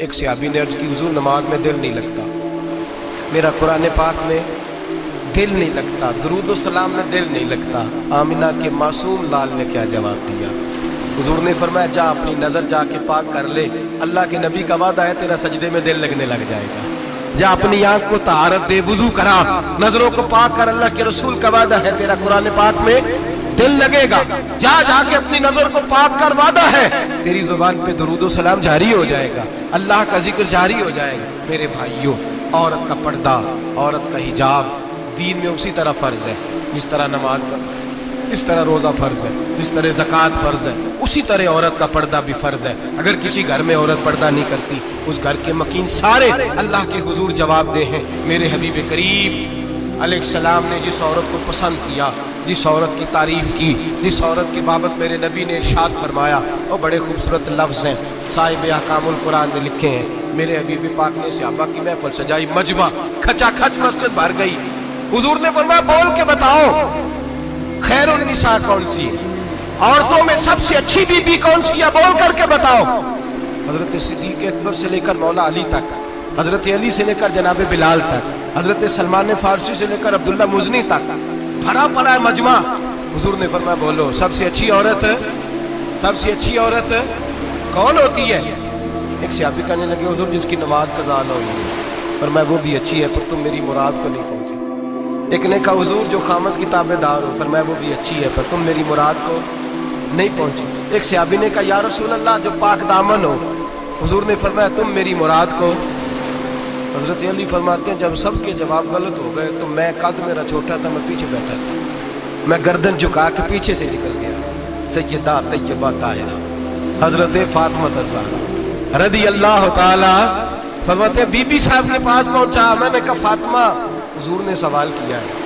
ایک صحابی نے عرض کی حضور نماز میں دل نہیں لگتا، میرا قرآن پاک میں دل نہیں لگتا، درود و سلام میں دل نہیں لگتا۔ آمینہ کے معصوم لال نے کیا جواب دیا؟ حضور نے فرمایا جا اپنی نظر جا کے پاک کر لے، اللہ کے نبی کا وعدہ ہے تیرا سجدے میں دل لگنے لگ جائے گا۔ جا اپنی آنکھ کو طہارت دے، وضو کرا، نظروں کو پاک کر، اللہ کے رسول کا وعدہ ہے تیرا قرآن پاک میں دل لگے گا۔ جا جا کے اپنی نظر کو پاک کر، وعدہ ہے تیری زبان پہ درود و سلام جاری ہو جائے گا، اللہ کا ذکر جاری ہو جائے گا۔ میرے بھائیوں، عورت کا پردہ، عورت کا حجاب دین میں اسی طرح فرض ہے جس طرح نماز فرض ہے، اس طرح روزہ فرض ہے، جس طرح زکوٰۃ فرض ہے، اسی طرح عورت کا پردہ بھی فرض ہے۔ اگر کسی گھر میں عورت پردہ نہیں کرتی، اس گھر کے مکین سارے اللہ کے حضور جواب دے ہیں۔ میرے حبیب کریم علیہ السلام نے جس عورت کو پسند کیا، جس عورت کی تعریف کی، جس عورت کی بابت میرے نبی نے ارشاد فرمایا، وہ بڑے خوبصورت لفظ ہیں، صاحب احکام القرآن نے لکھے ہیں۔ میرے حبیب پاک نے صحابہ کی محفل سجائی، مجمع کھچا کھچ مسجد بھر گئی۔ حضور نے فرمایا بول کے بتاؤ خیر النساء کون سی ہے، عورتوں میں سب سے اچھی بی بی کون سی ہے، بول کر کے بتاؤ۔ حضرت صدیق اکبر سے لے کر مولا علی تک، حضرت علی سے لے کر جناب بلال تک، حضرت سلمان فارسی سے لے کر عبداللہ مزنی تک بھرا پڑا ہے مجمع۔ حضور نے فرمایا بولو سب سے اچھی عورت، سب سے اچھی عورت کون ہوتی ہے؟ ایک صحابی کہنے لگے حضور جس کی نماز قضا نہ ہوئی ہے۔ فرمایا وہ بھی اچھی ہے پر تم میری مراد کو نہیں پہنچے۔ ایک نے کہا حضور جو خامد کی تابع دار ہو، فرمایا وہ بھی اچھی ہے پر تم میری مراد کو نہیں پہنچے۔ ایک صحابی نے کہا یا رسول اللہ جو پاک دامن ہو، حضور نے فرمایا تم میری مراد کو۔ حضرت علی فرماتے ہیں جب سب کے جواب غلط ہو گئے تو میں قد میرا چھوٹا تھا، میں پیچھے بیٹھا تھا، میں گردن جھکا کے پیچھے سے نکل گیا۔ سیدہ طیبہ طاہرہ حضرت فاطمہ الزہرا رضی اللہ تعالی فرماتے ہیں بی بی صاحب کے پاس پہنچا، میں نے کہا فاطمہ حضور نے سوال کیا ہے۔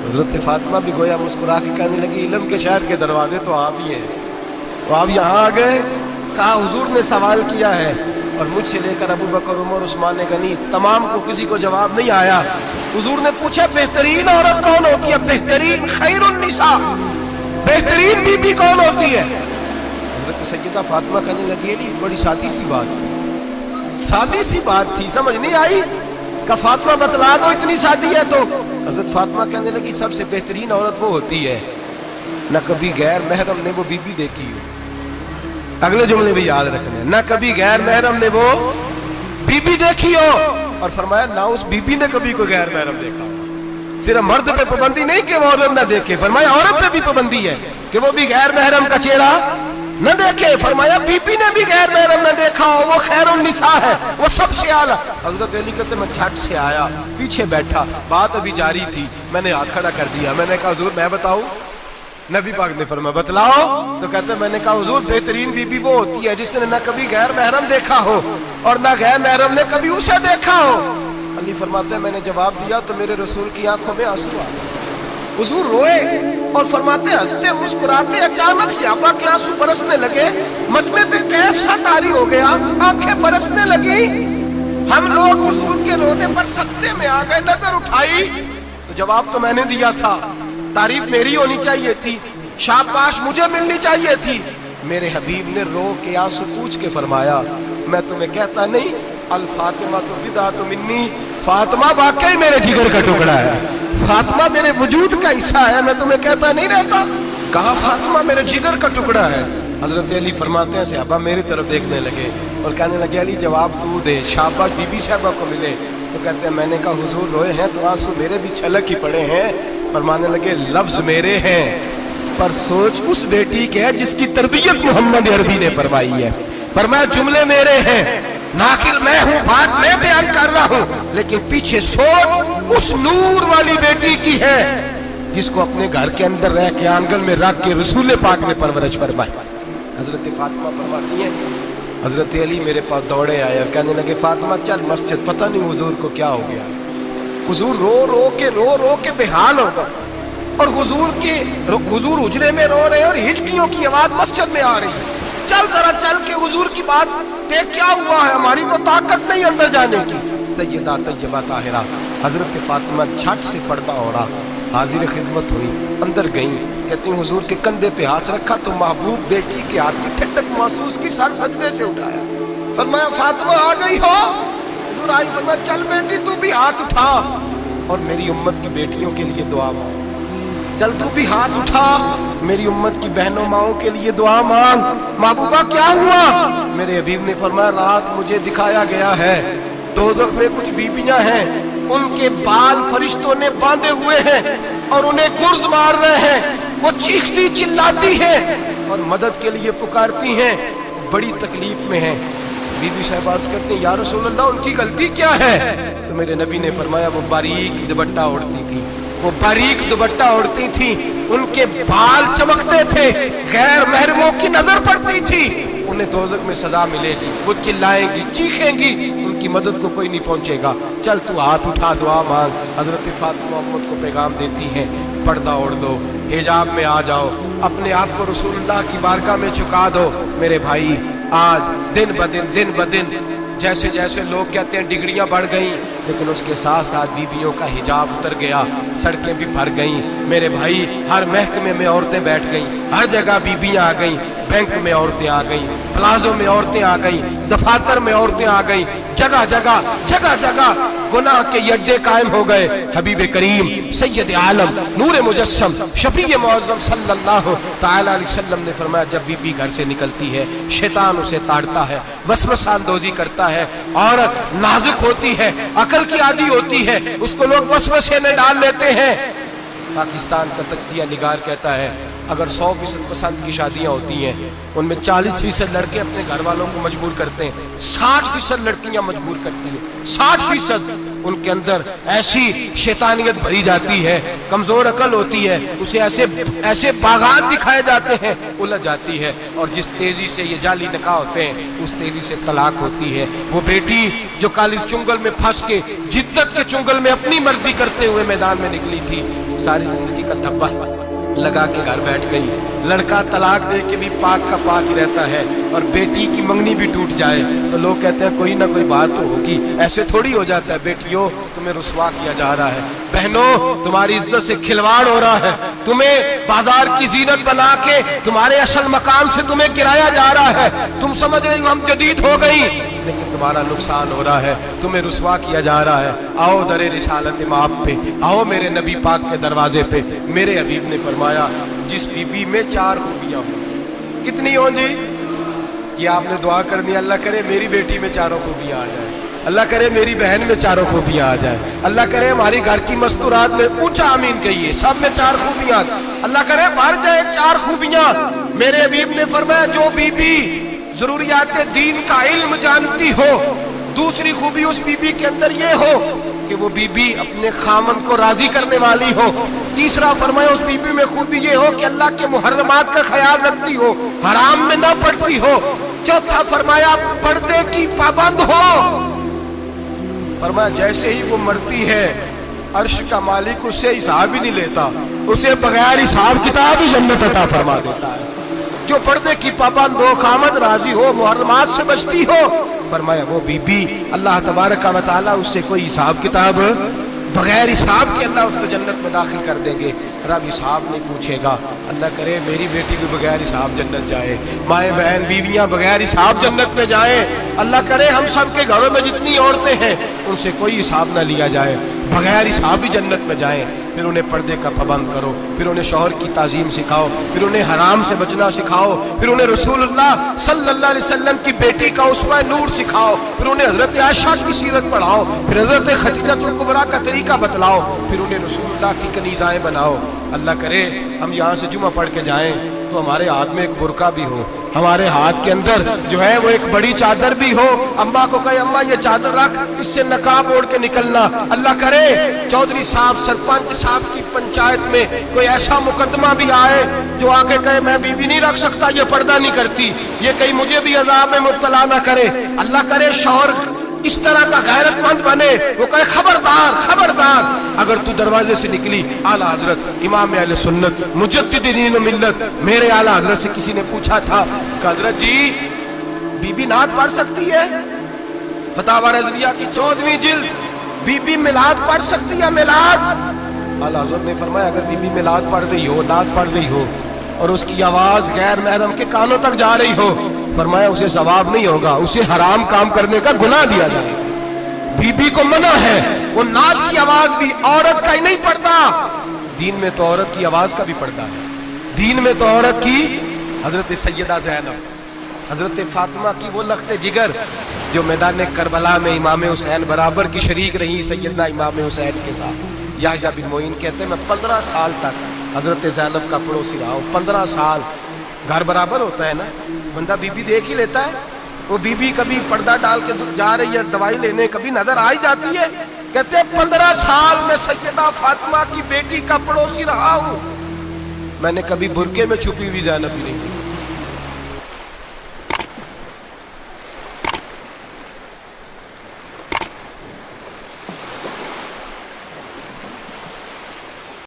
حضرت فاطمہ بھی گویا مسکرا کے کہنے لگی علم کے شہر کے دروازے تو آپ ہی ہیں، تو آپ یہاں آ گئے؟ کہا حضور نے سوال کیا ہے اور مجھ سے لے کر ابو بکر عمر عثمان غنی تمام کو کسی کو جواب نہیں آیا۔ حضور نے پوچھا بہترین عورت کون ہوتی ہے، بہترین خیر النساء بہترین بی بی کون ہوتی ہے؟ حضرت سیدہ فاطمہ کہنے لگی علی بڑی سادی سی بات تھی، سادی سی بات تھی، سمجھ نہیں آئی؟ کہ فاطمہ بتلا دو اتنی سادی ہے تو۔ حضرت فاطمہ کہنے لگی سب سے بہترین عورت وہ ہوتی ہے نہ کبھی غیر محرم نے وہ بی بی دیکھی ہو۔ اگلے جملے بھی یاد رکھنے، نہ کبھی غیر محرم نے وہ بی بی دیکھی ہو، اور فرمایا نہ اس بی بی نے کبھی کوئی غیر محرم دیکھا ہو۔ صرف مرد پہ پابندی نہیں کہ وہ عورت نہ دیکھے، فرمایا عورت پہ بھی پابندی ہے کہ وہ بھی غیر محرم کا چہرہ نہ دیکھے۔ فرمایا بی بی نے بھی غیر محرم نہ دیکھا ہو، وہ خیر النساء ہے، وہ سب سے اعلیٰ۔ حضرت علی کہتے میں جھٹ سے آیا، پیچھے بیٹھا، بات ابھی جاری تھی، میں نے ہاتھ کھڑا کر دیا، میں نے کہا حضور میں بتاؤں؟ نبی پاک نے فرمایا بتلاؤ۔ تو کہتے ہیں میں نے کہا حضور بہترین بی بی وہ ہوتی ہے جس نے نہ کبھی غیر محرم دیکھا ہو اور نہ غیر محرم نے کبھی اسے دیکھا ہو۔ علی فرماتے ہیں میں نے جواب دیا تو میرے رسول کی آنکھوں میں آنسو آ گئے، حضور روئے اور فرماتے ہیں ہنستے مسکراتے اچانک صحابہ کے آنسو برسنے لگے، مجمع پہ کیف سا طاری ہو گیا، آنکھیں برسنے لگی۔ ہم لوگ حضور کے رونے پر سجدے میں آ گئے، نظر اٹھائی تو جواب تو میں نے دیا تھا، تعریف میری ہونی چاہیے تھی، شاباش مجھے ملنی چاہیے تھی۔ میرے حبیب نے رو کے آنسو پوچھ کے فرمایا میں تمہیں کہتا نہیں الفاطمہ تو بدعۃ منی، فاطمہ واقعی میرے جگر کا ٹکڑا ہے، فاطمہ میرے وجود کا حصہ ہے، میں تمہیں کہتا نہیں رہتا؟ کہا فاطمہ میرے جگر کا ٹکڑا ہے۔ حضرت علی فرماتے ہیں صحابہ میری طرف دیکھنے لگے اور کہنے لگے علی جواب تو دے، شاباش بی بی صاحبہ کو ملے۔ تو کہتے ہیں میں نے کہا حضور روئے ہیں تو آنسو میرے بھی چھلک ہی پڑے ہیں۔ فرمانے لگے لفظ میرے ہیں پر سوچ اس بیٹی کے ہے جس کی تربیت محمد عربی نے فرمائی ہے۔ فرمایا جملے میرے ہیں، ناقل میں ہوں، بات میں بیان کر رہا ہوں، لیکن پیچھے سوچ اس نور والی بیٹی کی ہے جس کو اپنے گھر کے اندر رہ کے آنگن میں رکھ کے رسول پاک نے پرورش فرمائی۔ حضرت فاطمہ فرماتی ہیں حضرت علی میرے پاس دوڑے آئے اور کہنے لگے فاطمہ چل مسجد، پتہ نہیں حضور کو کیا ہو گیا، حضور رو رو کے بحال ہو گئے، اور حضور حجرے میں رو رہے ہیں اور ہچکیوں کی آواز مسجد میں آ رہی ہے، چل ذرا چل کے حضور کی بات دیکھ کیا ہوا ہے، ہماری تو طاقت نہیں اندر جانے کی۔ سیدہ طیبہ طاہرہ حضرت فاطمہ جھٹ سے پردہ ہو رہا، حاضر خدمت ہوئی، اندر گئیں، کہتی ہیں حضور کے کندھے پہ ہاتھ رکھا تو محبوب بیٹی کے ہاتھ کی ٹھنڈک محسوس کی، سر سجدے سے اٹھایا، फरमाया फातिमा आ गई हो? हुजूर आई, फरमाया चल बेटी तू भी हाथ उठा और मेरी उम्मत की बेटियों के लिए दुआ मांग। चल तू भी हाथ उठा, मेरी उम्मत की बहनों माओं के लिए दुआ मांग। महबूबा क्या हुआ? मेरे हबीब ने फरमाया रात मुझे दिखाया गया है दोज़ख में कुछ बीबियां हैं, उनके बाल फरिश्तों ने बांधे हुए हैं और उन्हें गुर्ज मार रहे हैं। वो चीखती चिल्लाती हैं और मदद के लिए पुकारती हैं, बड़ी तकलीफ में हैं। बीबी साहब अर्ज करती हैं या रसूल अल्लाह उनकी गलती क्या है? तो मेरे नबी ने फरमाया वो बारीक दुपट्टा ओढ़ती थी, वो बारीक दुपट्टा ओढ़ती थी, उनके बाल चमकते थे, गैर महरमों की नजर पड़ती थी, उन्हें दोज़ख में सजा मिलेगी, वो चिल्लाएंगी चीखेंगी, उनकी मदद को कोई नहीं पहुंचेगा। चल तू हाथ उठा दुआ मांग। हजरत फातिमा उम्मत को पैगाम देती हैं पर्दा ओढ़ दो, हिजाब में आ जाओ, अपने आप को रसूलुल्लाह की बारगाह में झुका दो। मेरे भाई आज दिन ब दिन जैसे जैसे लोग कहते हैं डिग्रियां बढ़ गई, लेकिन उसके साथ साथ बीबियों का हिजाब उतर गया, सड़कें भी भर गईं। मेरे भाई हर महकमे में औरतें बैठ गईं, हर जगह बीबियां आ गईं, बैंक में औरतें आ गईं, प्लाजो में औरतें आ गईं, दफातर में औरतें आ गईं, जगह जगह गुनाह के अड्डे कायम हो गए। हबीब करीम सैयद आलम नूर मुजस्सम शफी मुअज़्ज़म सल्लल्लाहु तआला अलैहि वसल्लम ने फरमाया जब बीबी घर से निकलती है शैतान उसे ताड़ता है, वसवसा अंदोज़ी करता है, औरत नाजुक होती है, अकल की आदी होती है, उसको लोग वसवसे में डाल लेते हैं। पाकिस्तान का तज्जिया निगार कहता है अगर 100% पसंद की शादियां होती हैं उनमें 40% लड़के अपने घर वालों को मजबूर करते हैं, 60% लड़कियां मजबूर करती हैं, 60% उनके अंदर ऐसी शैतानियत भरी जाती है, कमजोर अकल होती है, उसे ऐसे बागात दिखाए जाते हैं, उलझ जाती है, और जिस तेजी से ये जाली निकाह होते हैं उस तेजी से तलाक होती है। वो बेटी जो कल इस चुंगल में फंस के जिद्दत के चुंगल में अपनी मर्जी करते हुए मैदान में निकली थी, सारी जिंदगी का धब्बा लगा के घर बैठ गई। लड़का तलाक दे के भी पाक का पाक ही रहता है, और बेटी की मंगनी भी टूट जाए तो लोग कहते हैं कोई ना कोई बात तो होगी। ऐसे थोड़ी हो जाता है। बेटियों तुम्हें रुसवा किया जा रहा है, बहनों तुम्हारी इज्जत से खिलवाड़ हो रहा है, तुम्हें बाजार की जीनत बना के तुम्हारे असल मकाम से तुम्हें गिराया जा रहा है। तुम समझ रही हो हम जदीद हो गई, लेकिन तुम्हारा नुकसान हो रहा है, तुम्हें रुसवा किया जा रहा है। आओ दरे रिसालत माप पे, आओ मेरे नबी पाक के दरवाजे पे। मेरे हबीब ने फरमाया जिस बीबी में 4 खूबियां हो, कितनी हो जी? ये आपने दुआ करनी, अल्लाह करे मेरी बेटी में 4 खूबियां आ जाए, अल्लाह करे मेरी बहन में 4 खूबियां आ जाए, अल्लाह करे हमारी घर की मस्तूरात में ऊंचा आमीन कहिए सब में 4 खूबियां, अल्लाह करे भर जाए 4 खूबियां। मेरे हबीब ने फरमाया जो बीबी जरूरियात दीन का इल्म जानती हो, दूसरी खूबी उस बीबी के अंदर ये हो कि वो बीबी अपने खामन को राजी करने वाली हो, तीसरा फरमाया उस बीबी में खूबी ये हो कि अल्लाह के मुहर्रमात का ख्याल रखती हो, हराम में ना पड़ती हो, चौथा फरमाया पर्दे की पाबंद हो। फरमाया जैसे ही वो मरती है अर्श का मालिक उससे हिसाब ही नहीं लेता, उसे बगैर हिसाब किताब ही जन्नत अता फरमा देता है। जो पर्दे की पाबंद हो, खामद राजी हो, मुहर्रमात से बचती हो, फरमाया वो बीबी अल्लाह तबारक व तआला उससे कोई हिसाब किताब बगैर हिसाब के अल्लाह उसको जन्नत में दाखिल कर देंगे। रब हिसाब नहीं पूछेगा। अल्लाह करे मेरी बेटी भी बगैर हिसाब जन्नत जाए, माए बहन बीवियां बगैर हिसाब जन्नत में जाए। अल्लाह करे हम सब के घरों में जितनी औरतें हैं उनसे कोई हिसाब ना लिया जाए, बगैर हिसाब भी जन्नत में जाए। फिर उन्हें पर्दे का पाबंद करो, फिर उन्हें शौहर की ताज़ीम सिखाओ, फिर उन्हें हराम से बचना सिखाओ, फिर उन्हें रसूलुल्लाह सल्लल्लाहु अलैहि वसल्लम की बेटी का उसवा नूर सिखाओ, फिर उन्हें हजरत आयशा की सीरत पढ़ाओ, फिर हजरत खदीजतुल कुबरा का तरीका बतलाओ, फिर उन्हें रसूलुल्लाह की कनीज़ाएं बनाओ। अल्लाह करे हम यहाँ से जुमा पढ़ के जाएं तो हमारे हाथ में एक बुरका भी हो, हमारे हाथ के अंदर जो है वो एक बड़ी चादर भी हो। अम्मा को कहे अम्मा ये चादर रख, इससे नकाब ओढ़ के निकलना। अल्लाह करे चौधरी साहब सरपंच साहब की पंचायत में कोई ऐसा मुकदमा भी आए जो आके कहे मैं बीवी नहीं रख सकता, ये पर्दा नहीं करती, ये कहीं मुझे भी अजाब में मुब्तला ना करे। अल्लाह करे शौहर इस तरह का गैरतमंद बने, वो कहे खबरदार खबरदार, अगर तू दरवाजे से निकली आला हजरत इमाम अहले सुन्नत मुजद्दिद दीन मिल्लत मेरे आला हजरत से किसी ने पूछा था कि हजरत जी बीबी नात पढ़ सकती है? फतावा रज़विया की 14वीं जिल्द, बीबी मिलाद पढ़ सकती है? मिलाद आला हजरत ने फरमाया अगर बीबी मिलाद पढ़ रही हो, नात पढ़ रही हो और उसकी आवाज गैर महरम के कानों तक जा रही हो, फरमाया उसे सवाब नहीं होगा, उसे हराम काम करने का गुनाह दिया जाएगा। बीबी को मना है, वो नाद की आवाज भी औरत का ही नहीं पड़ता, दीन में तो औरत की आवाज का भी पड़ता है। दीन में तो औरत की हजरत सैयदा ज़ैनब, हजरत फातिमा की वो लख्ते जिगर जो मैदान करबला में इमाम हुसैन बराबर की शरीक रही सैयदना इमाम हुसैन के साथ। याह्या बिन मोइन कहते हैं मैं 15 साल तक हजरत ज़ैनब का पड़ोसी रहा हूँ। 15 साल, घर बराबर होता है ना, बंदा बीबी देख ही लेता है। वो बीबी कभी पर्दा डाल के जा रही है दवाई लेने, कभी नजर आ ही जाती है। कहते हैं 15 साल में सैयदा फातिमा की बेटी का पड़ोसी रहा हूँ, मैंने कभी बुरके में छुपी हुई ज़ैनब भी नहीं देखी।